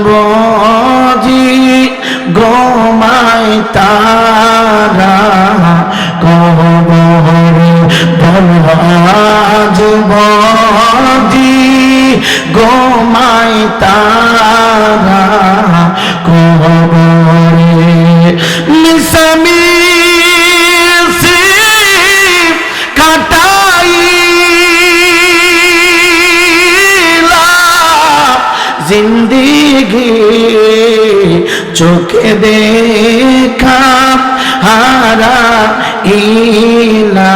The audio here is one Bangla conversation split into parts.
বজি গোমায় তারা কবরে আজ বজি গোমায় তারা কবরে মিসামি जिंदगी चोखे देखा हारा इला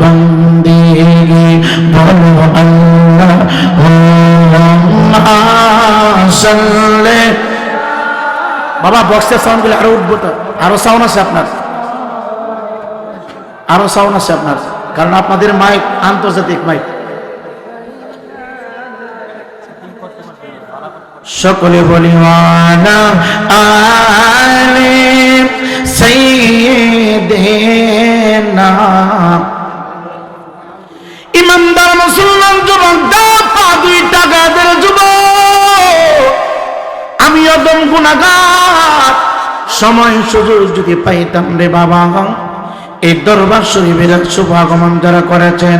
बंदगी बोलो अल्लाह सल्ले बाबा बॉक्सের সাউন্ড গুলো আরো উঠবো তো আরো সাউন্ড আছে আপনার আরো সাউন্ড আছে আপনার কারণ আপনাদের মাইক আন্তর্জাতিক মাইক সকলে বলি ওয়ালা আলে সাইয়্যিদিনা ইমানদার মুসলমান যুবক পা দুইটা গাদের যুবক আমি অদম গুনাহগার সময় সুযোগ যদি পাইতাম রে বাবা এই দরবার শরীফের শুভ আগমন যারা করেছেন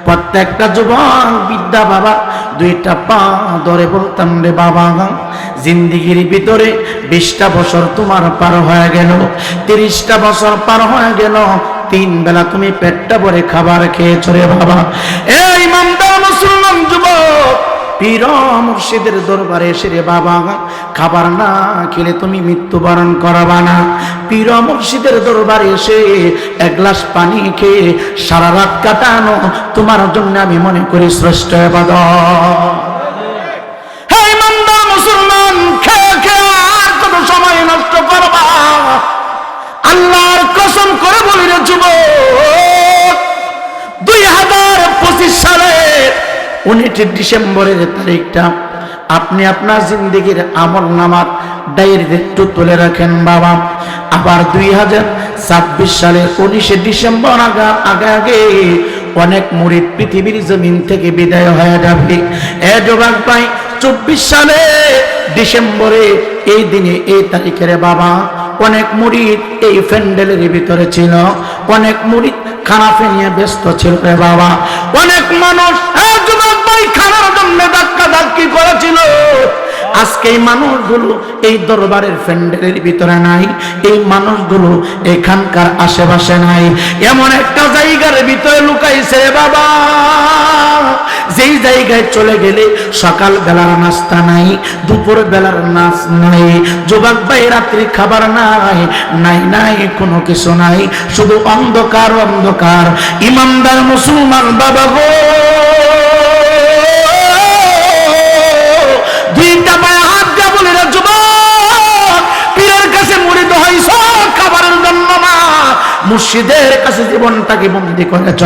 প্রত্যেকটা যুবক বিদ্যা বাবা দুইটা পা ধরে বলতাম রে বাবা জিন্দিগির ভিতরে 20টা বছর তোমার পার হয়ে গেল 30টা বছর পার হয়ে গেল 3 বেলা তুমি পেটটা ভরে খাবার খেয়েছো রে বাবা এই ইমানদার মুসলমান যুবক পীর মুর্শিদের দরবারে এসে রে বাবা খাবার না খেলে তুমি মৃত্যুবরণ করবা না পীর মুর্শিদের দরবারে এসে এক গ্লাস পানি খেয়ে সারা রাত কাটানো তোমার জন্য আমি মনে করি শ্রেষ্ঠ ইবাদত হে ইমানদার মুসলমান খেয়ে আর কত সময় নষ্ট করবা আল্লাহর কসম করে বলি রে যুবক 2025 সালে 19 ডিসেম্বরের তারিখটা আপনি আপনার জিন্দেগির আমল নামার ডায়েরিতে একটু তুলে রাখেন বাবা আবার 2026 সালের 19 ডিসেম্বর আগে অনেক মুরিদ পৃথিবীর জমিন থেকে বিদায় হয়ে যাবে এ যুবক ভাই 24 সালে ডিসেম্বরে এই দিনে এই তারিখের বাবা অনেক মুরিদ এই প্যান্ডেলের ভিতরে ছিল অনেক মুরিদ খানাফে নিয়ে ব্যস্ত ছিল রে বাবা অনেক মানুষ যুবক ভাই খানার জন্য ধাক্কাধাক্কি করেছিল আজকে এই মানুষগুলো এই দরবারের প্যান্ডেলের ভিতরে নাই এই মানুষগুলো এখানকার আশেপাশে নাই এমন একটা জায়গার ভিতরে লুকাইছে বাবা যেই জায়গায় চলে গেলে সকাল বেলার নাস্তা নাই দুপুর বেলার নাচ নাই যুবক ভাই রাত্রি খাবার নাই নাই নাই কোনো কিছু নাই শুধু অন্ধকার অন্ধকার ইমানদার মুসলমান বাবা গো দুইটা পায়ে হাত দিয়ে বলে রে যুবক পীরের কাছে মুরিদ হইছ খাবারের জন্য না মুর্শিদের কাছে জীবনটাকে বন্দী করেছ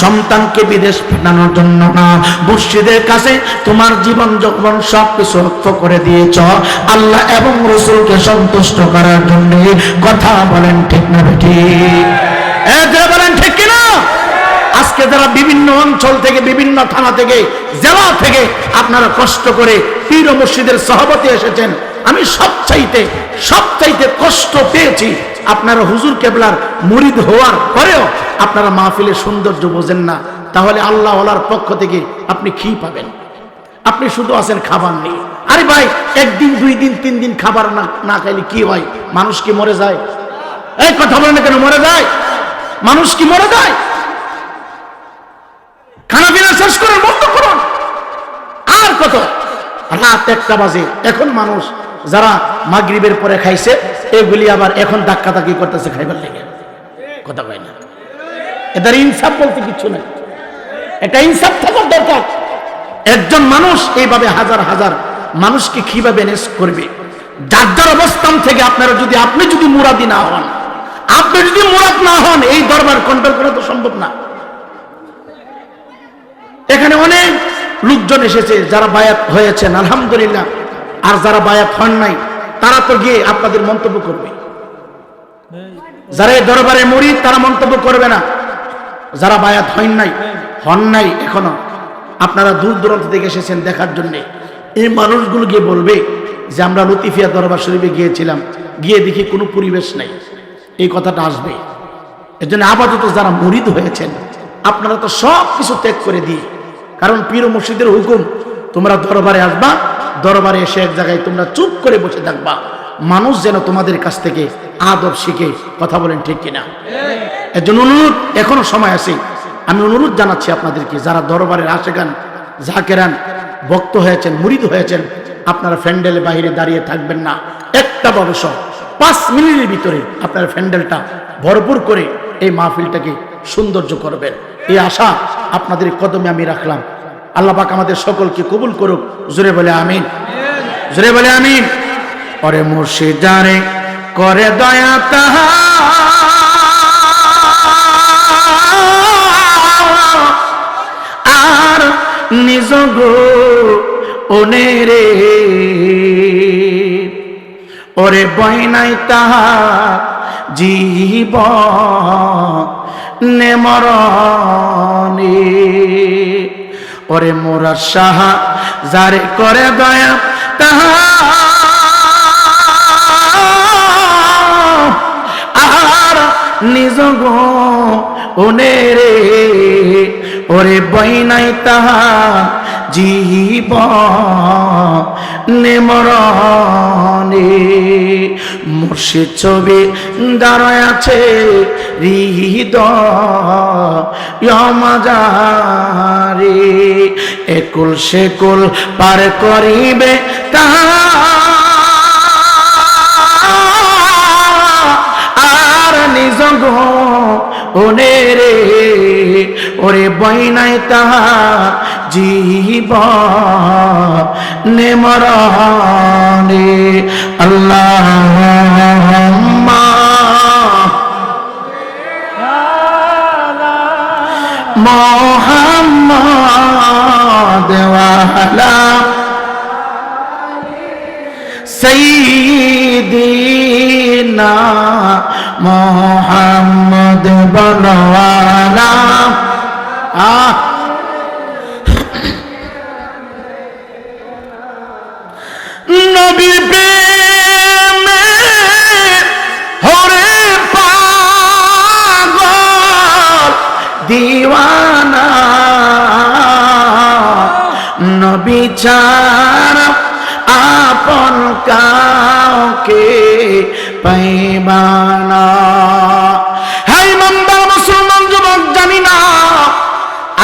সন্তানকে বিদেশ পাঠানোর জন্য না মুর্শিদের কাছে তোমার জীবন যৌবন সবকিছু রক্ত করে দিয়েছ আল্লাহ এবং রাসূলকে সন্তুষ্ট করার জন্য কথা বলেন ঠিক না ঠিক বলেন ঠিক কিনা আজকে যারা বিভিন্ন অঞ্চল থেকে বিভিন্ন থানা থেকে জেলা থেকে আপনারা কষ্ট করে পীর ও মুর্শিদের সহবতে এসেছেন আমি সবচাইতে কষ্ট পেয়েছি আপনারা হুজুর কেবলার মুরিদ হওয়ার পরেও আপনারা মাহফিলের সৌন্দর্য বোঝেন না তাহলে আল্লাহ ওয়ালার পক্ষ থেকে আপনি কি পাবেন আপনি শুধু আছেন খাবার নেই আরে ভাই একদিন 2 দিন 3 দিন খাবার না খাইলে কি হয় মানুষ কি মরে যায় এই কথা বলেন না কেন মরে যায় মানুষ কি মরে যায় খানা পিনা শেষ করে বন্ধ করুন আর কত রাত 1টা বাজে এখন মানুষ যারা মাগরিবের পরে খাইছে এগুলি আবার এখন ধাক্কাধাক্কি করতেছে খাইবার লেগে কথা কয় না এদের ইনসাফ বলতে কিছু নাই এটা ইনসাফ থাকার দরকার একজন মানুষ এইভাবে হাজার হাজার মানুষকে কিভাবে ম্যানেজ করবে যার যার অবস্থান থেকে আপনারা যদি আপনি যদি মুরাদি না হন আপনি যদি মুরাদ না হন এই দরবার কন্ট্রোল করা তো সম্ভব না এখানে অনেক লোকজন এসেছে যারা বায়াত হয়েছেন আলহামদুলিল্লাহ আর যারা বায়াত হন নাই তারা তো গিয়ে আপনাদের মন্তব্য করবে যারা এই দরবারে মুরিদ তারা মন্তব্য করবে না যারা বায়াত হন নাই এখনো আপনারা দূর দূরান্ত থেকে এসেছেন দেখার জন্য এই মানুষগুলো গিয়ে বলবে যে আমরা লতিফিয়া দরবার শরীফে গিয়েছিলাম, গিয়ে দেখি কোনো পরিবেশ নাই। এই কথাটা আসবে। এর জন্য আপাতত যারা মুরিদ হয়েছেন আপনারা তো সব কিছু ত্যাগ করে দিয়ে, কারণ পীর ও মুর্শিদের হুকুম, তোমরা দরবারে আসবা, দরবারে এসে এক জায়গায় তোমরা চুপ করে বসে থাকবা, মানুষ যেন তোমাদের কাছ থেকে আদব শিখে। কথা বলেন ঠিক কিনা? এর জন্য অনুরোধ, এখনো সময় আছে, আমি অনুরোধ জানাচ্ছি আপনাদেরকে, যারা দরবারের আশেকান জাকেরান ভক্ত হয়েছেন, মুরিদ হয়েছেন, আপনারা প্যান্ডেলের বাইরে দাঁড়িয়ে থাকবেন না। একটা বয়স 5 মিনিটের ভিতরে আপনার প্যান্ডেলটা ভরপুর করে এই মাহফিলটাকে সৌন্দর্য করবেন, এই আশা আপনাদের কদমে আমি রাখলাম। আল্লাহ পাক আমাদের সকলকে কবুল করুক। জোরে বলে আমিন, জোরে বলে আমিন। ওরে মুর্শিদ জানে করে দয়া তাহা, আর নিজ গো ওনেরে, ওরে বয়নাই তাহা জীব নেমরণে, ওরে মোরা সাহা যারে করে দয়া তাহা, আর নিজ গো ওনেরে, ওরে বয়নাই তাহা জীব নেমরণে, মুর্শিদ ছবি দাঁড়ায় আছে হৃদয় মাজারে, একুল সেকুল পার করিবে তাহা, আর নিজ গো ওনেরে, ওরে বয়নাই তাহা জীব নেমরণে। আল্লাহুম্মা মুহাম্মাদ ওয়া আলা সাইয়্যিদিনা মুহাম্মদ বলওয়ালা। নবী প্রেমে হরে পাগল দিওয়ানা, নবী ছাড়া আপন কাউকে পাইবানা। হে ইমানদার মুসলমান যুবক, জানি না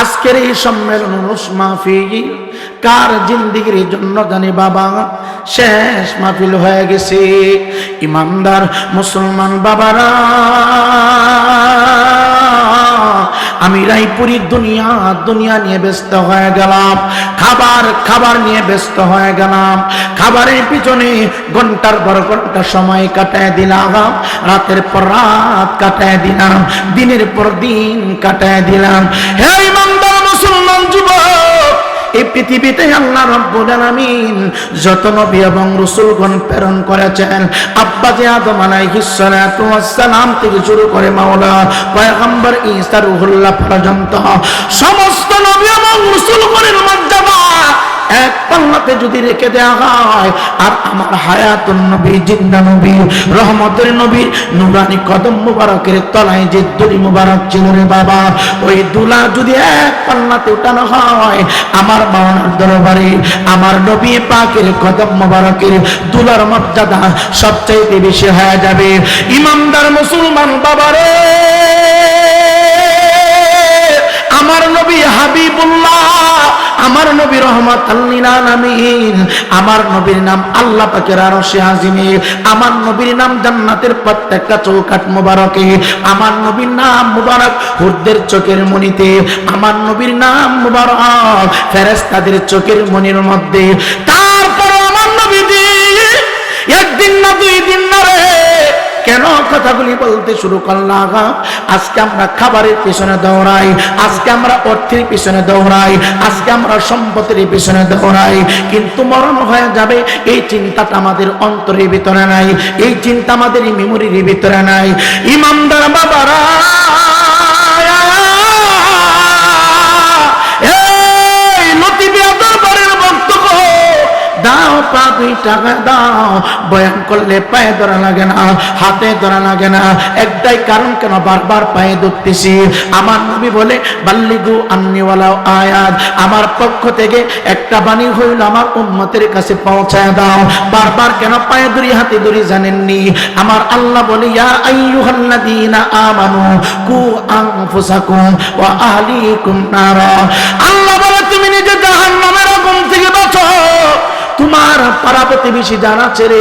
আজকের এই সম্মেলন মাহফিল কার জিন্দেগির জন্য জানি বাবা শেষ মাহফিল হয়ে গেছে। ইমানদার মুসলমান বাবারা, আমি রায়পুরীর দুনিয়া নিয়ে ব্যস্ত হয়ে গেলাম, খাবার নিয়ে ব্যস্ত হয়ে গেলাম, খাবারের পিছনে ঘন্টার পর ঘন্টা সময় কাটায় দিলাম, রাতের পর রাত কাটায় দিলাম, দিনের পর দিন কাটায় দিলাম। হে ইমানদার মুসলমান যুবক, এই পৃথিবীতে আল্লাহ রাব্বুল আলামিন যত নবী এবং রাসূলগণ প্রেরণ করেছেন, আব্বাজি আদম আলাইহিস সালাতু ওয়াস সালাম থেকে শুরু করে মাওলা পয়গম্বর ঈসা রূহুল্লাহ পর্যন্ত সমস্ত নবী এবং রাসূলগণের মর্যাদা এক পাল্লাতে যদি রেখে দেওয়া হয়, আর আমার হায়াতুন নবী, জিন্দা নবী, রহমতের নবীর নুরানি কদম মুবারকের তলায় যে দুলি মুবারক ছিল রে বাবা, ওই দুলা যদি এক পাল্লাতে উঠানো হয়, আমার মাওলার দরবারে আমার নবী পাকের কদম মুবারকের দুলার মর্যাদা সবচাইতে বেশি হয়ে যাবে। ইমানদার মুসলমান বাবারে, আমার নবী হাবিবুল্লাহ, আমার নবী রহমাতাল লিল আলামিন, আমার নবীর নাম আল্লাহ পাকের আরশে আজিমে, আমার নবীর নাম জান্নাতের প্রত্যেকটা চৌকাঠ মুবারকে, আমার নবীর নাম মুবারক হুরদের চোখের মণিতে, আমার নবীর নাম মুবারক ফেরেশতাদের চোখের মণির মধ্যে। তারপর আমার নবী একদিন না 2 দিন না রে, কেন কথাগুলি বলতে শুরু করলাম? আজকে আমরা খাবারের পিছনে দৌড়াই, আজকে আমরা অর্থের পিছনে দৌড়াই, আজকে আমরা সম্পত্তির পিছনে দৌড়াই, কিন্তু মরণ হয়ে যাবে এই চিন্তাটা আমাদের অন্তরের ভিতরে নাই, এই চিন্তা আমাদের মেমোরির ভিতরে নাই। ইমানদার বাবারা, এই লতিফিয়া দরবারের ভক্তগণ, পা 2 টাকা দাও, বয়ান করলে পায়ে ধরা লাগে না, হাতে ধরা লাগে না। একটাই কারণ, কেন বারবার পায়ে ধরতেছি? আমার নবী বলে বাল্লিগু আন্নি ওয়ালাউ আয়াত, আমার পক্ষ থেকে একটা বাণী হইল আমার উম্মতের কাছে পৌঁছায় দাও। বারবার কেন পায়ে ধরি, হাতে ধরি জানেননি? আমার আল্লাহ বলে ইয়া আইয়ুহাল্লাযীনা আমানু কু আনফুসাকুম ওয়া আহলিকুম নারা। আল্লাহ বলে তুমি নিজে জাহান্নামের আগুন থেকে বাঁচো, তোমার পাড়া প্রতিবেশী যারা ছেড়ে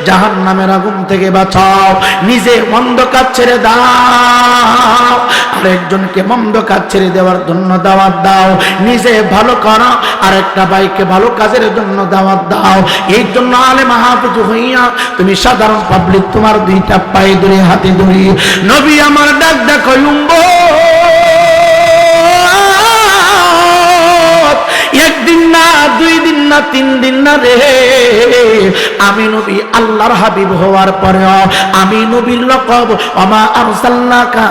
জাহান্নামের আগুন থেকে বাঁচাও। নিজে মন্দ কাজ ছেড়ে দাও, আরেকজনকে মন্দ কাজ ছেড়ে দেওয়ার জন্য দাওয়াত দাও। নিজে ভালো করো, আরেকটা ভাইকে ভালো কাজের জন্য দাওয়াত দাও। এই জন্য আলেম হাফেজ হইয়া তুমি সাধারণ পাবলিক তোমার 2টা পায়ে ধরে হাতে ধরি নবী আমার ডাক দেখো একদিন না, 2 দিন না, 3 দিন না রে, আমি নবী আল্লাহর হাবিব হওয়ার পরেও আমি নবীর লকব ওমা আরসালনাকা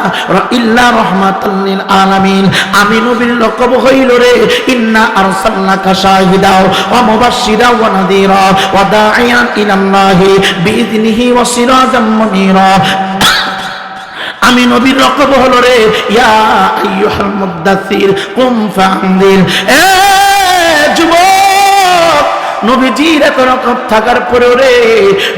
ইল্লা রাহমাতাল লিল আলামিন, আমি নবীর লকব হইল রে ইন্না আরসালনাকা শাহিদা ওয়া মুবাশশিরা ওয়া নাযীরা ওয়া দাঈয়ান ইলাল্লাহি বিইذনিহি ওয়া সিরাজাম মুনীরা। আমি নবীর লকব হলো রে ইয়া আইয়ুহাল মুদ্দাসসির কুম ফাআনদির। এ যুবক, নবীজির এত রকম থাকার পরেও রে,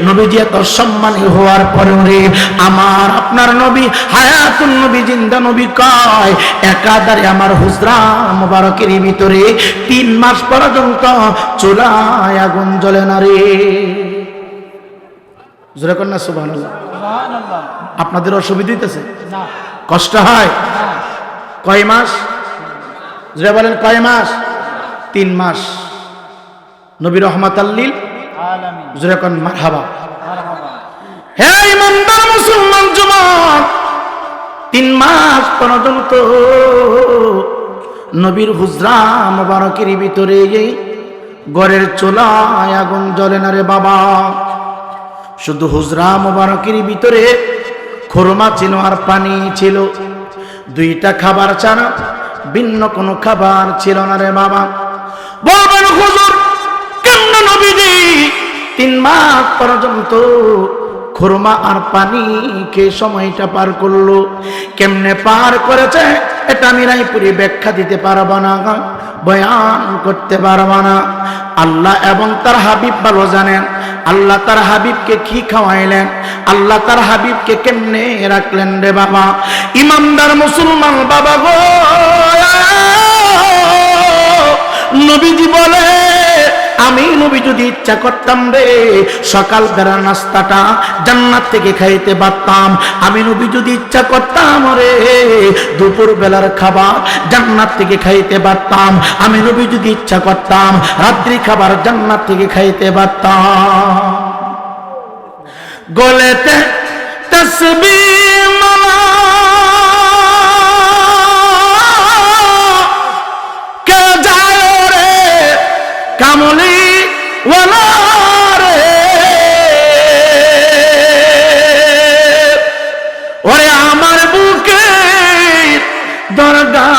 নবীজি এত সম্মানী হওয়ার পরেও রে, আমার আপনার নবী হায়াতুন নবী, জিন্দা নবী কয় একাধারে আমার হুজরা মুবারকের ভিতরে 3 মাস পর্যন্ত চুলায় আগুন জ্বলে না রে। জোরে কর না সুবহানাল্লাহ। আপনাদের অসুবিধা হইতেছে? কষ্ট হয়? কয় মাস? জোরে বলেন কয় মাস? 3 মাস। নবী রহমাতাল লিল আলামিন। জোরে কোন মারহাবা। হে ইমানদার মুসলমান যুবক, 3 মাস পর্যন্ত নবীর হুজরা মুবারকের ভিতরে এই ঘরের চুলায় আগুন জ্বলে না রে বাবা। শুধু হুজরা মুবারকের ভিতরে খুরমা ছিল আর পানি ছিল, 2টা খাবার ছাড়া ভিন্ন কোনো খাবার ছিল না রে বাবা। বলবেন হুজুর কেমন নবীজি 3 মাস পর্যন্ত খুরমা আর পানি খেয়ে সময়টা পার করলো? কেমনে পার করেছে এটা আমি রায়পুরি ব্যাখ্যা দিতে পারবো না, বয়ান করতে পারবো না। আল্লাহ এবং তার হাবিব ভালো জানেন। আল্লাহ তার হাবিবকে কি খাওয়াইলেন, আল্লাহ তার হাবিবকে কেমনে রাখলেন রে বাবা। ইমানদার মুসলমান বাবা গো, নবীজি বলে আমি নবী যদি ইচ্ছা করতাম রে সকাল বেলা নাস্তাটা জান্নাত থেকে খাইতে পারতাম। আমি নবী যদি ইচ্ছা করতাম রে দুপুর বেলার খাবার জান্নাত থেকে খাইতে পারতাম। আমি নবী যদি ইচ্ছা করতাম রাত্রি খাবার জান্নাত থেকে খাইতে পারতাম। গলেতে তসবিহ মালা কে যায় রে কামলি ওয়ালা রে, ওরে আমার বুকে দরগা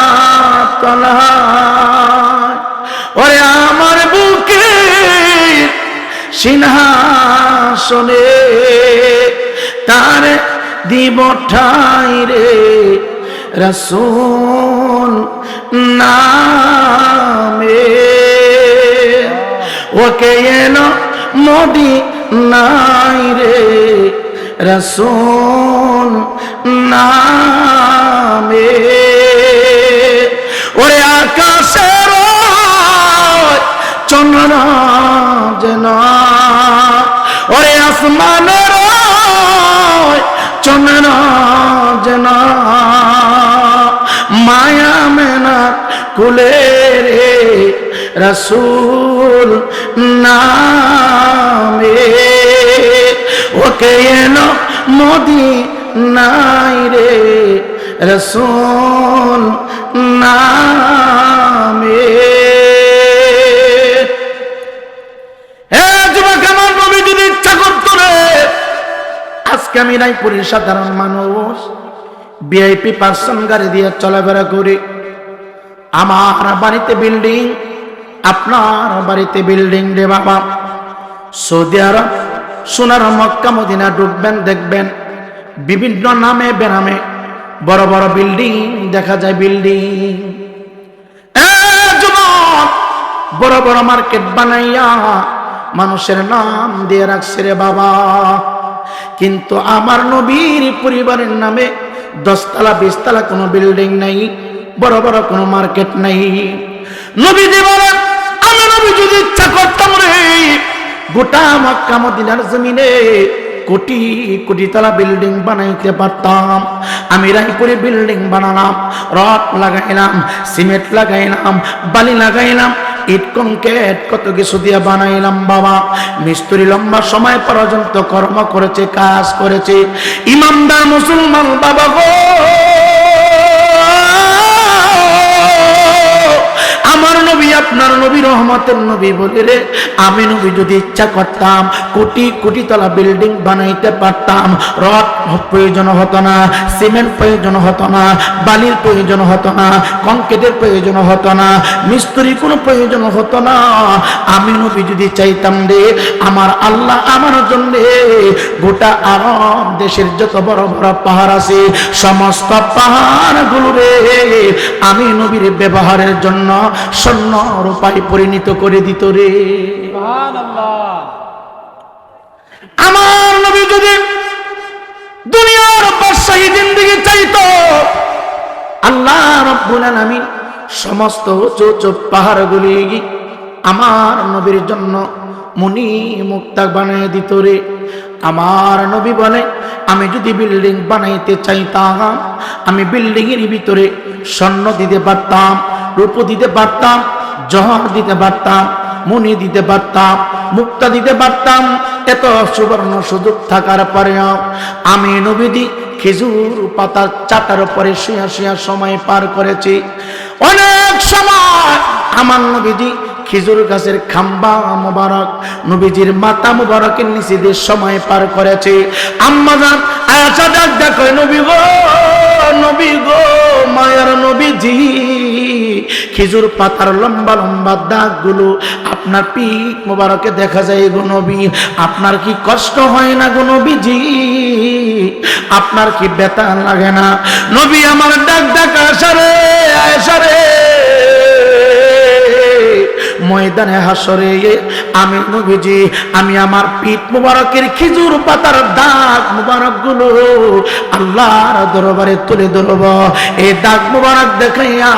তলায়, ওরে আমার বুকে সিংহাসনে তার দিব ঠাই রে রাসূল নামে। ওকে এলো মদিনায় রে রাসূল নামে। ওরে আকাশের চন্দ্র যেন, ওরে আসমানের চন্দ্র যেন মায়া মেনা কুলে রে রাসূল নামে। ওকে এলো মদিনায় রে রাসূল নামে। হে যুবক, আমার নবী যদি ইচ্ছা করতো রে আজকে আমি রায়পুরের সাধারণ মানুষ ভিআইপি পার্সন গাড়ি দিয়ে চলাফেরা করি। আমার বাড়িতে বিল্ডিং, আপনার বাড়িতে বিল্ডিং রে বাবা। সৌদি আরব সোনার মক্কা মদিনা ঢুকবেন, দেখবেন বিভিন্ন নামে বেনামে বড় বড় বিল্ডিং দেখা যায়। বিল্ডিং বড় বড় মার্কেট বানাইয়া মানুষের নাম দিয়ে রাখছে রে বাবা। কিন্তু আমার নবীর পরিবারের নামে 10 তলা 20 তলা কোনো বিল্ডিং নাই, বড় বড় কোনো মার্কেট নাই। নবীজি বলেন, আমি নবী যদি ইচ্ছা করতাম রে গোটা মক্কা মদিনার জমিনে কোটি কোটি তলা বিল্ডিং বানাইতে পারতাম। আমি রায়পুরে বিল্ডিং বানালাম, রড লাগাইলাম, সিমেন্ট লাগাইলাম, বালি লাগাইলাম, ইট কংক্রিট কত কিছু দিয়ে বানাইলাম বাবা। মিস্ত্রি লম্বা সময় পর্যন্ত কর্ম করেছে, কাজ করেছে। ইমানদার মুসলমান বাবা গো, আমার নবী আপনার নবী রহমতের নবী বলে রে, আমি নবী যদি ইচ্ছা করতাম কোটি কোটি তলা বিল্ডিং বানাইতে পারতাম। রড প্রয়োজন হতো না, সিমেন্ট প্রয়োজন হতো না, বালির প্রয়োজন হতো না, কংক্রিটের প্রয়োজন হতো না, মিস্ত্রি কোনো প্রয়োজন হতো না। আমি নবী যদি চাইতাম রে, আমার আল্লাহ আমার জন্য গোটা আরব দেশের যত বড় বড় পাহাড় আছে সমস্ত পাহাড়গুলো রে আমি নবীর ব্যবহারের জন্য স্বর্ণ রূপায় পরিণত করে দিত রে। সুবহানাল্লাহ। আমার নবী যদি দুনিয়ার বাদশাহী জিন্দেগি চাইতো, আল্লাহ রাব্বুল আলামিন সমস্ত উঁচু উঁচু পাহাড়গুলি আমার নবীর জন্য মণি মুক্তা বানিয়ে দিত রে। আমার নবী বলে, আমি যদি বিল্ডিং বানাইতে চাইতাম, আমি বিল্ডিং এর ভিতরে স্বর্ণ দিতে পারতাম, রূপ দিতে পারতাম, জহর দিতে পারতাম, মণি দিতে পারতাম, মুক্তা দিতে পারতাম। এত সুবর্ণ সুযোগ থাকার পরেও আমি নবীজি খেজুর পাতা চাটার উপরে শুয়া শুয়া সময় পার করেছি। অনেক সময় আমার নবীজি খেজুর গাছের খাম্বা মোবারক নবীজির মাথা মোবারকের নিচে দিয়ে সময় পার করেছে। আম্মা জান আয়েশা ডাক দেখো, নবী গো, নবী গো, মায়ার নবীজি, খেজুর পাতার লম্বা লম্বা দাগগুলো আপনার পিঠ মোবারকে দেখা যায় গো নবী, আপনার কি কষ্ট হয় না গো নবীজি? আপনার কি ব্যথা লাগে না? নবী আমার ডাক ডাক আয়েশা রে, আয়েশা রে, ময়দানে হাসরে আমি নবীজি, আমি আমার পিঠ মুবারকের খেজুর পাতার দাগ মুবারক গুলো আল্লাহর দরবারে তুলে ধরব। এই দাগ মুবারক দেখাইয়া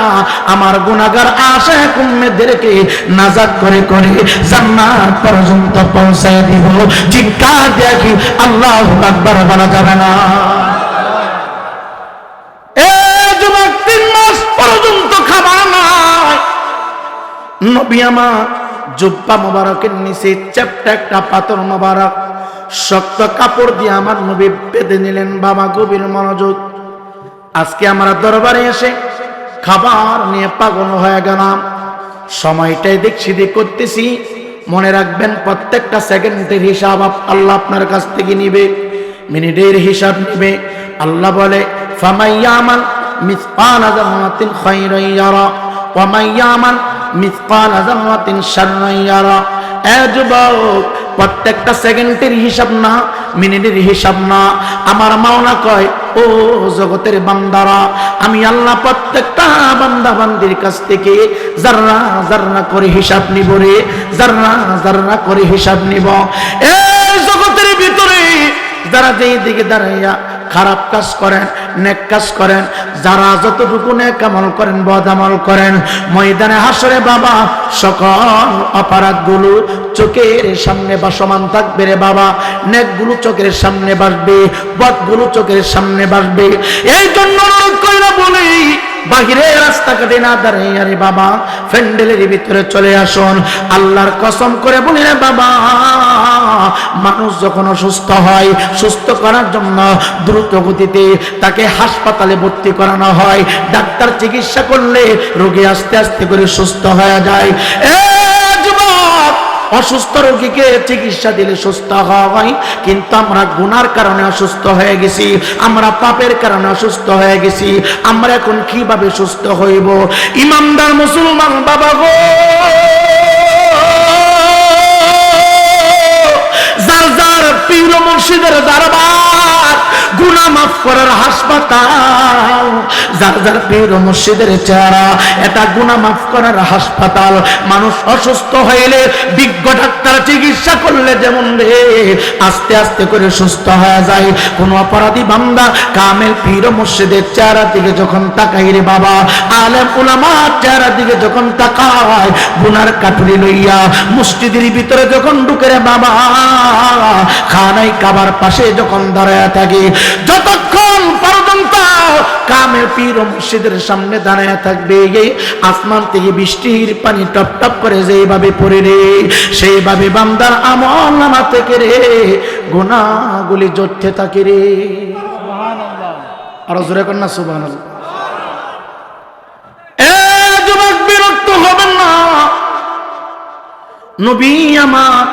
আমার গুনাহগার আশিক উম্মতদেরকে নাজাত করে করে জান্নাত পর্যন্ত পৌঁছায় দিব। চিৎকার দেখি আল্লাহু আকবার বলা যাবে না? এই যুবক 3 মাস পর্যন্ত খাবার নাই। নবী আমার জুব্বা মোবারকের নিচে চ্যাপ্টা একটা পাথর মোবারক শক্ত কাপড় দিয়ে আমার নবী বেঁধে নিলেন। বাবা গভীর মনোযোগ। আজকে আমরা দরবারে এসে খাবার নিয়ে পাগল হয়ে গেলাম, সময়টাই দেখছি দেখ করতেছি। মনে রাখবেন, প্রত্যেকটা সেকেন্ডের হিসাব আল্লাহ আপনার কাছ থেকে নিবে, মিনিটের হিসাব নিবে। আল্লাহ বলে, ফামাইয়ামান মিসকালা যাররাতিন খায়রান ইয়ারা ওয়া মাইয়ামান মিসকালা যাররাতিন শাররান ইয়ারা। এ যুবক, প্রত্যেকটা সেকেন্ডের হিসাব না, মিনিটের হিসাব না। আমার মাওলা কয়, ও জগতের বান্দারা, আমি আল্লাহ প্রত্যেকটা বান্দা বান্দির কাছ থেকে জাররা জাররা করে হিসাব নিব রে, জাররা জাররা করে হিসাব নিব। এই জগতের ভিতরে যারা যেই দিকে দাঁড়াইয়া খারাপ কাজ করেন, নেক কাজ করেন, যারা যতটুকু নেক আমল করেন, বদ আমল করেন, ময়দানে হাসরে বাবা সকল অপরাধগুলো চোখের সামনে ভাসমান থাকবে রে বাবা। নেকগুলো চোখের সামনে ভাসবে, বদগুলো চোখের সামনে ভাসবে। এই জন্য কইরা বলি, বাহিরে রাস্তাঘাটে না দাঁড়িয়ে রে বাবা, প্যান্ডেলের ভিতরে চলে আসুন। আল্লাহর কসম করে বলি রে বাবা, মানুষ যখন অসুস্থ হয়, সুস্থ করার জন্য দ্রুত গতিতে তাকে হাসপাতালে ভর্তি করানো হয়। ডাক্তার চিকিৎসা করলে রোগী আস্তে আস্তে করে সুস্থ হয়ে যায়। অসুস্থ রোগীকে চিকিৎসা দিলে সুস্থ হয়, কিন্তু আমরা গুনার কারণে অসুস্থ হয়ে গেছি, আমরা পাপের কারণে অসুস্থ হয়ে গেছি। আমরা এখন কিভাবে সুস্থ হইব? ইমানদার মুসলমান বাবা গো, মুর্শিদের দরবার, গুনাহ মাফ করার হাসপাতাল। যার যার পীর ও মুর্শিদের চেহারা এটা গুনাহ মাফ করার হাসপাতাল। মানুষ অসুস্থ হইলে বিজ্ঞ ডাক্তার চিকিৎসা করলে যেমন রে আস্তে আস্তে করে সুস্থ হয়ে যায়, কোন অপরাধী বান্দা কামেল পীর ও মুর্শিদের চেহারা দিকে যখন তাকাই রে বাবা, আলেম উলামার চেহারা দিকে যখন তাকায়, গুনার কাঠুরি লইয়া মসজিদের ভিতরে যখন ঢুকে রে বাবা, খানায় কাবার পাশে যখন দাঁড়ায় থাকে, যতক্ষণ পর্যন্ত কামেল পীর ও মুর্শিদের সামনে দাঁড়ায় থাকবে, আসমান থেকে বৃষ্টির পানি টপ টপ করে যেভাবে পড়ে রে, সেইভাবে বান্দার আমল নামা থেকে রে গুনাহগুলি জড়তে থাকে রে। সুবহানাল্লাহ, আরো জোরে কর না সুবহানাল্লাহ। এ যুবক বিরক্ত হবেন না, নবী আমার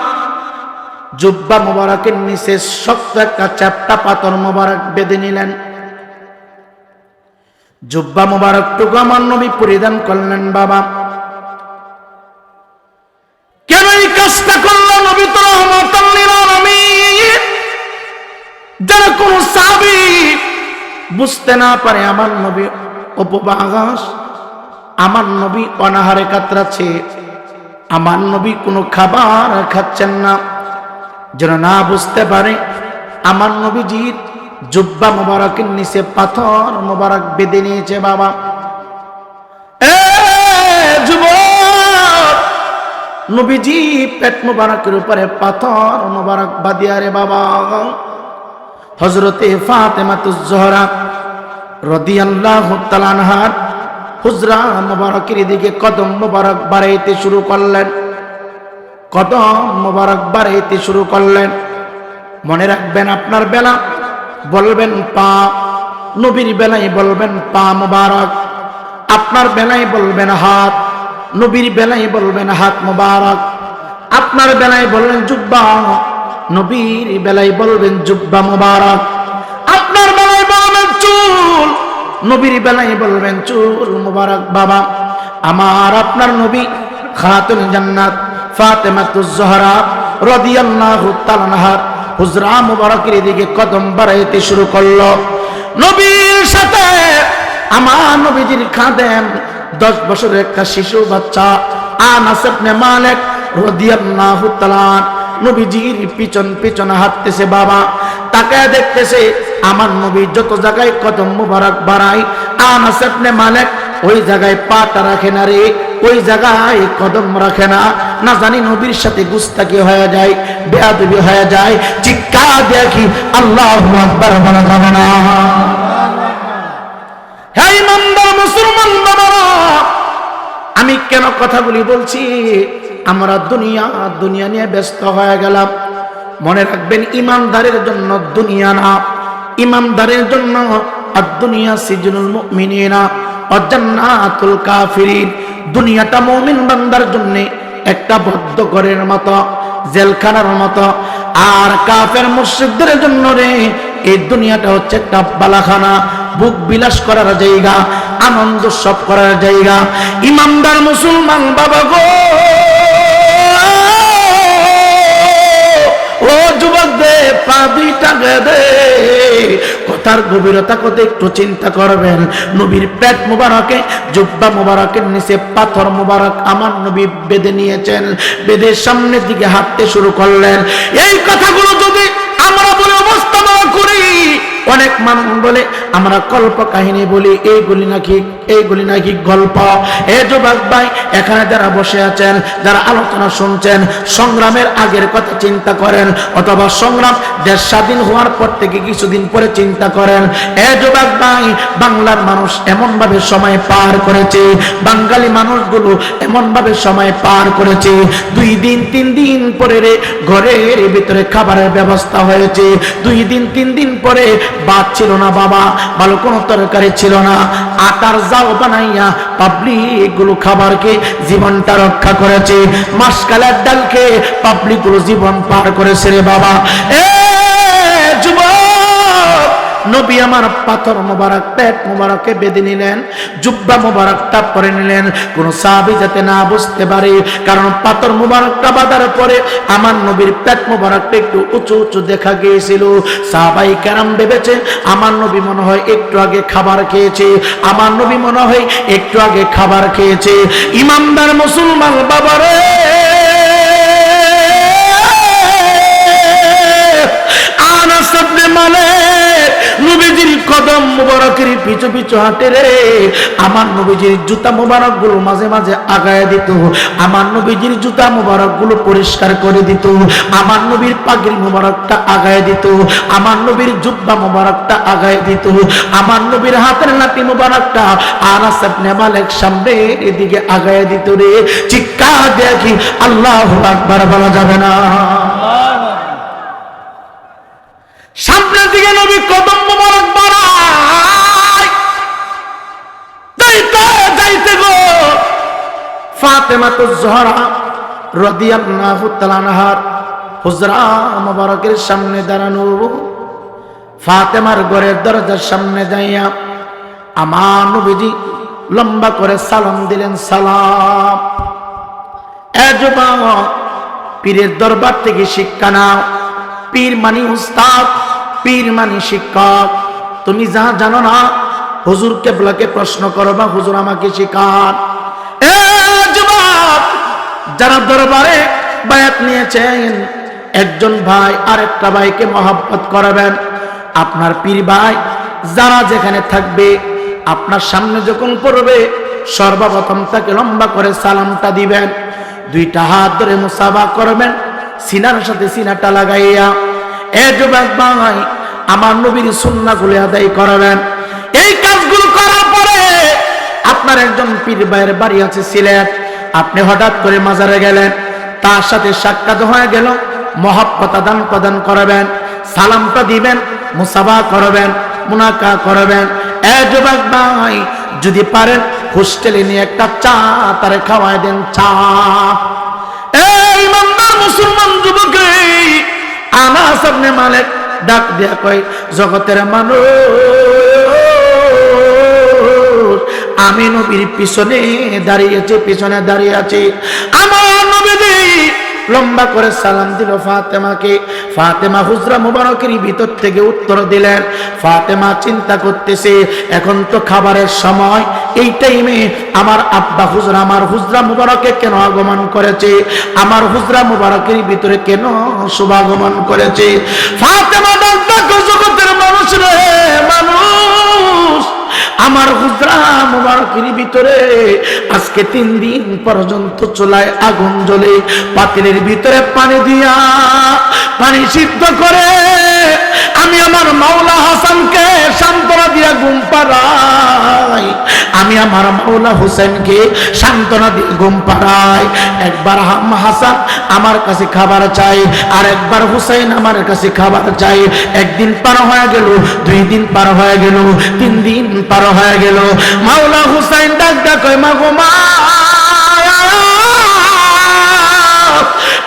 জুব্বা মোবারকের নিচে শক্ত একটা চ্যাপ্টা পাথর মোবারক বেঁধে নিলেন। জুব্বা মোবারকটুকু আমার নবী পরিধান করলেন। বাবা কেন এই কাজটা করলো? নবী তো রহমাতুল লিল আলামিন। যারা কোন সাহাবী বুঝতে না পারে আমার নবী উপবাস, আমার নবী অনাহারে কাতরাচ্ছে, আমার নবী কোনো খাবার খাচ্ছেন না, যেন না বুঝতে পারে আমার নবীজির জুব্বা মোবারকের নিচে পাথর মোবারক বেঁধে নিয়েছে। বাবা এ যুবক, নবীজি পেট মোবারকের উপরে পাথর মোবারক বাঁধিয়া রে বাবা, হযরতে ফাতেমাতুজ জোহরা রাদিয়াল্লাহু তাআলা আনহার হুজরা মোবারকের দিকে কদম মোবারক বাড়াইতে শুরু করলেন, কদম মোবারক বাড়াইতে শুরু করলেন। মনে রাখবেন, আপনার বেলা বলবেন পা, নবীর বেলায় বলবেন পা মোবারক, আপনার বেলায় বলবেন হাত, নবীর বেলায় বলবেন হাত মোবারক, আপনার বেলায় বলবেন জুব্বা, নবীর বেলায় বলবেন জুব্বা মোবারক, আপনার বেলায় বলবেন চুল, নবীর বেলায় বলবেন চুল মোবারক। বাবা আমার আপনার নবী খাতুন জান্নাত ফাতেমাতুজ জোহরা রাদিয়াল্লাহু তাআলা আনহার হুজরা মুবারকের দিকে কদম বাড়াইতে শুরু করলো। নবীর সাথে আমার নবীজির খাদেম 10 বছরের একটা শিশু বাচ্চা আনাস ইবনে মালিক রাদিয়াল্লাহু তাআলা নবীজির পিছন পিছন হাঁটতেছে। বাবা তাকায় দেখতেছে আমার নবী যত জায়গায় কদম মুবারক বাড়ায়, আনাস ইবনে মালিক ওই জায়গায় পাটা রাখে না রে, ওই জায়গায় কদম রাখে না। না জানি নবীর সাথে গুস্তাকি হয়ে যায়, বেয়াদবি হয়ে যায়। চিৎকার দেখি আল্লাহু আকবার বলা যাবে না। হে ইমানদার মুসলমান বাবারা, আমি কেন কথাগুলি বলছি? আমরা দুনিয়া নিয়ে ব্যস্ত হয়ে গেলাম। মনে রাখবেন, ইমানদারের জন্য দুনিয়া না, ইমানদারের জন্য আদ-দুনিয়া সিজনুল মুমিনিনা ওয়া জান্নাতুল কাফিরিন। দুনিয়াটা মুমিন বান্দার জন্য একটা বদ্ধ ঘরের মতো, জেলখানার মতো, আর কাফের মুশরিকদের জন্য রে এই দুনিয়াটা হচ্ছে একটা বালাখানা, বুক বিলাস করার জায়গা, আনন্দ সব করার জায়গা। ইমানদার মুসলমান বাবা গো, ও যুবক দে পা দুইটা দে, কথার গভীরতা কত একটু চিন্তা করবেন। নবীর পেট মুবারকে জুব্বা মুবারকের নিচে পাথর মুবারক আমার নবী বেঁধে নিয়েছেন, বেঁধে সামনের দিকে হাঁটতে শুরু করলেন। এই কথাগুলো যদি আমরা বলে উপস্থাপন করি, অনেক মানুষ বলে আমরা কল্প কাহিনী বলি, এইগুলি নাকি গল্প। এ যুবক ভাই, এখানে যারা বসে আছেন, যারা আলোচনা শুনছেন, সংগ্রামের আগের কথা চিন্তা করেন, অথবা সংগ্রাম দেশ স্বাধীন হওয়ার পর থেকে কিছুদিন পরে চিন্তা করেন। এ যুবক ভাই, বাংলার মানুষ এমন ভাবে সময় পার করেছে, বাঙালি মানুষগুলো এমন ভাবে সময় পার করেছে, 2 দিন 3 দিন পরে রে ঘরের ভিতরে খাবারের ব্যবস্থা হয়েছে। 2 দিন 3 দিন পরে ভাত ছিল না বাবা, ভালো কোনো তরকারি ছিল না, আটার জাল বানাইয়া পাবলিক গুলো খাবারকে জীবনটা রক্ষা করেছে, মাসকালের ডালকে পাবলিক গুলো জীবন পার করেছে রে বাবা। এ যুবক, নবী আমার পাথর মোবারক পেট মোবারকে বেঁধে নিলেন, জুব্বা মোবারকটা পরে নিলেন, কোন সাহাবী যাতে না বুঝতে পারে, কারণ পাথর মোবারকটা বাঁধার পরে আমার নবীর পেট মোবারকটা একটু উঁচু উঁচু দেখা গিয়েছিল। সাহাবাই কেরাম ভেবেছে আমার নবী মনে হয় একটু আগে খাবার খেয়েছে, আমার নবী মনে হয় একটু আগে খাবার খেয়েছে। ইমানদার মুসলমান বাবারে, আনাস ইবনে মালিক নবীজির কদম মুবারকের পিছু পিছু হাঁটে রে। আমার নবীজির জুতা মুবারক গুলো মাঝে মাঝে আগায় দিত, আমার নবীজির জুতা মুবারক গুলো পরিষ্কার করে দিত, আমার নবীর পাগড়ি মুবারকটা আগায় দিত, আমার নবীর জুব্বা মুবারকটা আগায় দিত, আমার নবীর হাতের লাঠি মুবারকটা আনাস ইবনে মালিক সামনে এদিকে আগায় দিত রে। চিৎকার দেখি আল্লাহু আকবার বলা যাবে না। সামনের দিকে নবী কদম মোবারক বাড়ায়, যাইতে যাইতে গো ফাতেমাতুজ জোহরা রাদিয়াল্লাহু তাআলা আনহার হুজরা মোবারকের সামনে দাঁড়ানো। ফাতেমার ঘরের দরজার সামনে যাইয়া আমার নবীজি লম্বা করে সালাম দিলেন। সালাম। এ যুবক, পীরের দরবার থেকে শিক্ষা নাও। পীর মানি উস্তাদ, পীর মানি শিক্ষক। তুমি যা জানো না হুজুর কেবলাকে প্রশ্ন করো বা হুজুর আমাকে শিখান। এ যুবক, যারা দরবারে বায়াত নিয়েছেন, একজন ভাই আরেকটা ভাইকে মহব্বত করাবেন। আপনার পীর ভাই যারা যেখানে থাকবে আপনার সামনে যখন পড়বে সর্বপ্রথম তাকে লম্বা করে সালামটা দিবেন, দুইটা হাত ধরে মুসাফা করবেন, সিনার সাথে সিনাটা লাগাইয়া। এ যুবক ভাই, আমার নবীর সুন্নাহগুলো আদায় করাবেন। এই কাজগুলো করার পরে আপনার একজন পীর ভাইয়ের বাড়ি আছে সিলেট, আপনি হঠাৎ করে মাজারে গেলেন, তার সাথে সাক্ষাৎ হয়ে গেল, মহব্বত আদান প্রদান করাবেন, সালামটা দিবেন, মুসাফা করবেন, মুনাকা করবেন। এ যুবক ভাই, যদি পারেন হোস্টেলে নিয়ে একটা চা তারে খাওয়াই দেন, চা। এই ইমানদার মুসলমান যুবক, আনাস ইবনে মালিক ডাক দিয়া কয়, জগতের মানুষ, আমি নবীর পিছনে দাঁড়িয়ে আছে। আমার নবী লম্বা করে সালাম দিল ফাতেমাকে। ফাতেমা হুজরা মুবারকের ভিতর থেকে উত্তর দিলেন। ফাতেমা চিন্তা করতেছে, এখন তো খাবারের সময়, এই টাইমে আমার আব্বা হুজরা আমার হুজরা মুবারকে কেন আগমন করেছে, আমার হুজরা মুবারকের ভিতরে কেন শুভাগমন করেছে। ফাতেমা ডাকতে, জগতের মানুষ রে মানুষ, আমার হুজরা মুবারকের ভিতরে আজকে 3 দিন পর্যন্ত চুলায় আগুন জ্বলে, পাতিলের ভিতরে পানি দিয়া পানি সিদ্ধ করে আমি আমার মাওলা হাসানকে সান্ত্বনা দিয়া ঘুম পাড়াই, আমি আমার মাওলা হোসেনকে সান্ত্বনা দিয়ে ঘুম পাড়াই। একবার হাসান আমার কাছে খাবার চাই, আর একবার হুসাইন আমার কাছে খাবার চাই। একদিন পার হয়ে গেল, 2 দিন পার হয়ে গেল, 3 দিন পার হয়ে গেল। মাওলা হুসাইন ডাক কয়, মা গো মা,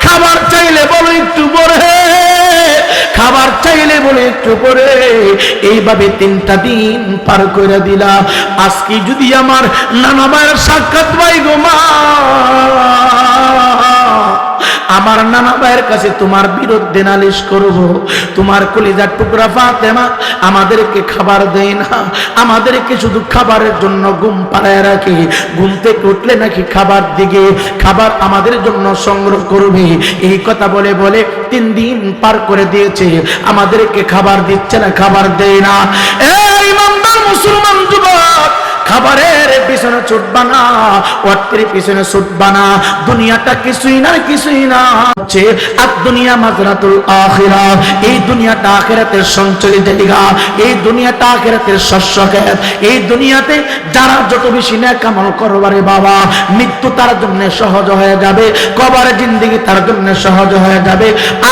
খাবার চাইলে বলো একটু পরে, খাবার চাইলে বলে একটু পরে। এইভাবে 3টা দিন পার করে দিলাম। আজকে যদি আমার নানা ভাইয়ের সাক্ষাৎ পাই গো মা, আমার নানা ভাইয়ের কাছে তোমার বিরুদ্ধে নালিশ করব। তোমার কলিজার টুকরা ফাতেমা আমাদেরকে খাবার দেয় না, আমাদেরকে শুধু খাবারের জন্য ঘুম পাড়ায় রাখে, ঘুম থেকে উঠলে নাকি খাবার দিকে খাবার আমাদের জন্য সংগ্রহ করবে। এই কথা বলে বলে 3 দিন পার করে দিয়েছে, আমাদেরকে খাবার দিচ্ছে না, খাবার দেয় না। এই ইমানদার মুসলমান যুবক, খাবারের পিছনে ছুটবা না, অর্থের পিছনে ছুটবা না। দুনিয়াটা কিছুই না, কিছুই না হচ্ছে আর দুনিয়া মাজরাতুল আখিরা। এই দুনিয়াটা আখিরাতের সঞ্চয় জায়গা, এই দুনিয়াটা আখিরাতের শস্য ক্ষেত। এই দুনিয়াতে যারা যত বেশি নেক আমল করবারে বাবা, মৃত্যু তার জন্য সহজ হয়ে যাবে, কবরের জিন্দেগি তার জন্য সহজ হয়ে যাবে।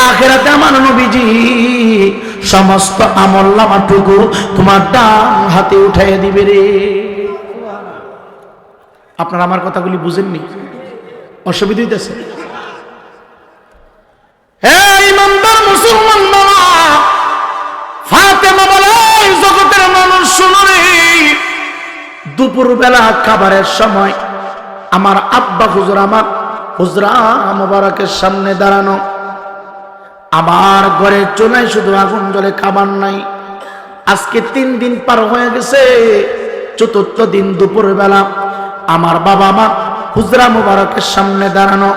আখিরাতে আমার নবীজি সমস্ত আমলনামাটুকু তোমার ডান হাতে উঠাইয়া দিবে রে। আপনারা আমার কথাগুলি বুঝেননি? অসুবিধা হইতেছে? হে ইমানদার মুসলমান বাবা, ফাতেমা বলে দুপুরবেলা খাবারের সময় আমার আব্বা হুজুর আমার হুজরা মোবারকের সামনে দাঁড়ানো, আমার ঘরে চুলায় শুধু আগুন জ্বলে, খাবার নাই। আজকে 3 দিন পার হয়ে গেছে, 4র্থ দিন দুপুরবেলা আমার বাবা মা হুজরা মোবারকের সামনে দাঁড়ানো।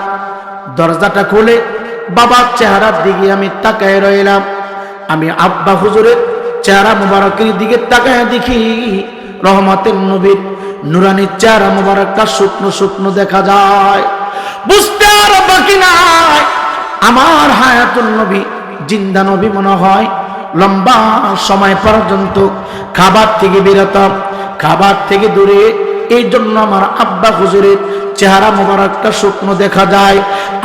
দরজাটা খুলে বাবার চেহারার দিকে আমি তাকায় রইলাম। আমি আব্বা হুজুরের চেহারা মোবারকের দিকে তাকায় দেখি রহমতের নবীর নুরানি চেহারা মোবারকটা শুকনো শুকনো দেখা যায়। বুঝতে আর বাকি নাই, আমার হায়াতুল নবী জিন্দা নবী মনে হয়। লম্বা সময় পর্যন্ত খাবার থেকে বিরত, খাবার থেকে দূরে, এই জন্য আমার আব্বা হুজুরের চেহারা মোবারকটা শুকনো দেখা যায়।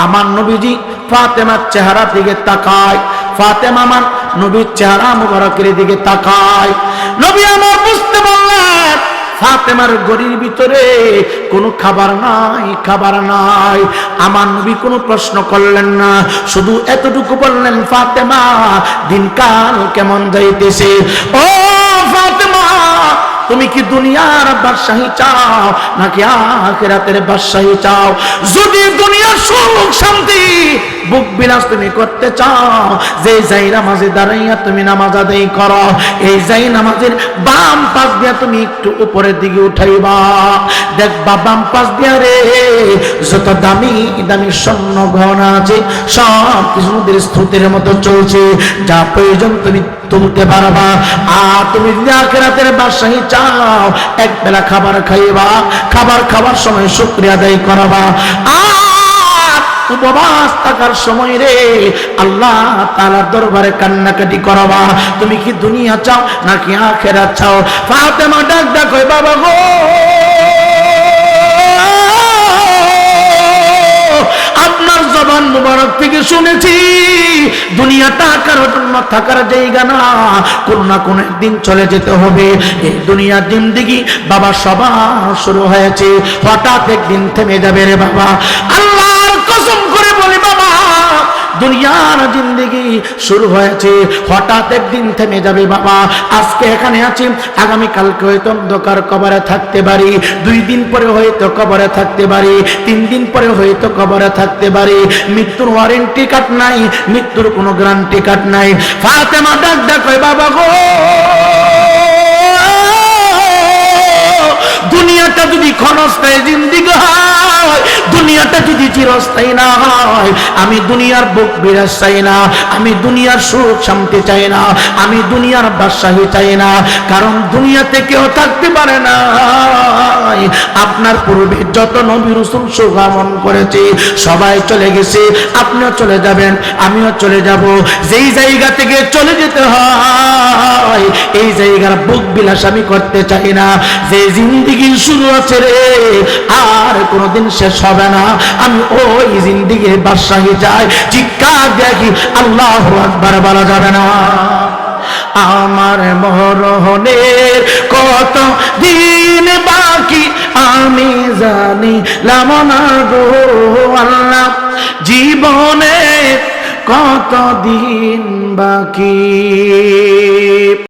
আমার নবীজি ফাতেমার চেহারা দিকে তাকায়, ফাতেমা আমার নবীর চেহারা মোবারকের দিকে তাকায়। নবী আমার বুঝতে পারলেন ফাতেমার ঘরের ভিতরে কোনো খাবার নাই, খাবার নাই। আমার নবী কোনো প্রশ্ন করলেন না, শুধু এতটুকু বললেন, ফাতেমা দিনকাল কেমন যাইতেছে? ও ফাতেমা, তুমি কি দুনিয়ার বাদশাহী চাও নাকি আখিরাতের বাদশাহী চাও? যদি দুনিয়ার সুখ শান্তি বুক বিলাস তুমি করতে চাও, যে যাই নামাজে দাঁড়াইয়া তুমি নামাজ আদায় করো, এই যাই নামাজের বাম পাশ দিয়া তুমি একটু উপরের দিকে উঠাইবা, দেখবা বাম পাশ দিয়া রে যত দামি দামি স্বর্ণ গহনা আছে সব কিছু নদীর স্রোতের মতো চলছে, যা প্রয়োজন তুমি তুলতে পারবা। আর তুমি যদি আখিরাতের বাদশাহী চাও, এক বেলা খাবার খাইবা, খাবার খাওয়ার সময় শুকরিয়া আদায় করবা, আর উপবাস থাকার সময় রে আল্লাহ তাআলার দরবারে কান্নাকাটি করবা। তুমি কি দুনিয়া চাও নাকি আখিরাত চাও? ফাতেমা ডাক ডাক কই, বাবা গো, আপনার জবান মুবারক থেকে শুনেছি দুনিয়াটা কারোর জন্য থাকার জায়গা না, কোন না কোন একদিন চলে যেতে হবে। এই দুনিয়ার জিন্দেগি বাবা সবার শুরু হয়েছে, হঠাৎ একদিন থেমে যাবে রে বাবা। আল্লাহর কসম করে বলি বাবা, দুনিয়ার জিন্দেগি শুরু হয়েছে, হঠাৎ একদিন থেমে যাবে বাবা। আজকে এখানে আছি, আগামী কালকে হয়তো অন্ধকার কবরে থাকতে পারি, 2 দিন পরে হয়তো কবরে থাকতে পারি, 3 দিন পরে হয়তো কবরে থাকতে পারি। মৃত্যুর ওয়ারেন্টি কার্ড নাই, মৃত্যুর কোনো গ্যারান্টি কার্ড নাই। ফাতেমা ডাক ডাক কই, বাবা গো, দুনিয়াটা যদি ক্ষণস্থায়ী জিন্দেগি হয়, দুনিয়াটা যদি চিরস্থায়ী না হয়, আমি দুনিয়ার বুক বিলাস চাই না, আমি দুনিয়ার সুখ শান্তি চাই না, আমি দুনিয়ার বাদশাহী চাই না। কারণ দুনিয়াতে কেউ থাকতে পারে না। আপনার পূর্বে যত নবী রাসূল সুগমন করেছে সবাই চলে গেছে, আপনিও চলে যাবেন, আমিও চলে যাব। যেই জায়গা থেকে চলে যেতে হয় এই জায়গার বুক বিলাস আমি করতে চাই না। যে জিন্দেগি শুরু আছে রে আর কোনোদিন শেষ হবে না, আমি ওই জিন্দেগির বাদশাহী চাই। চিৎকার দেখি আল্লাহু আকবার বলা যাবে না? আমার মরণের কত দিন বাকি আমি জানিলাম না গো আল্লাহ, জীবনে কত দিন বাকি।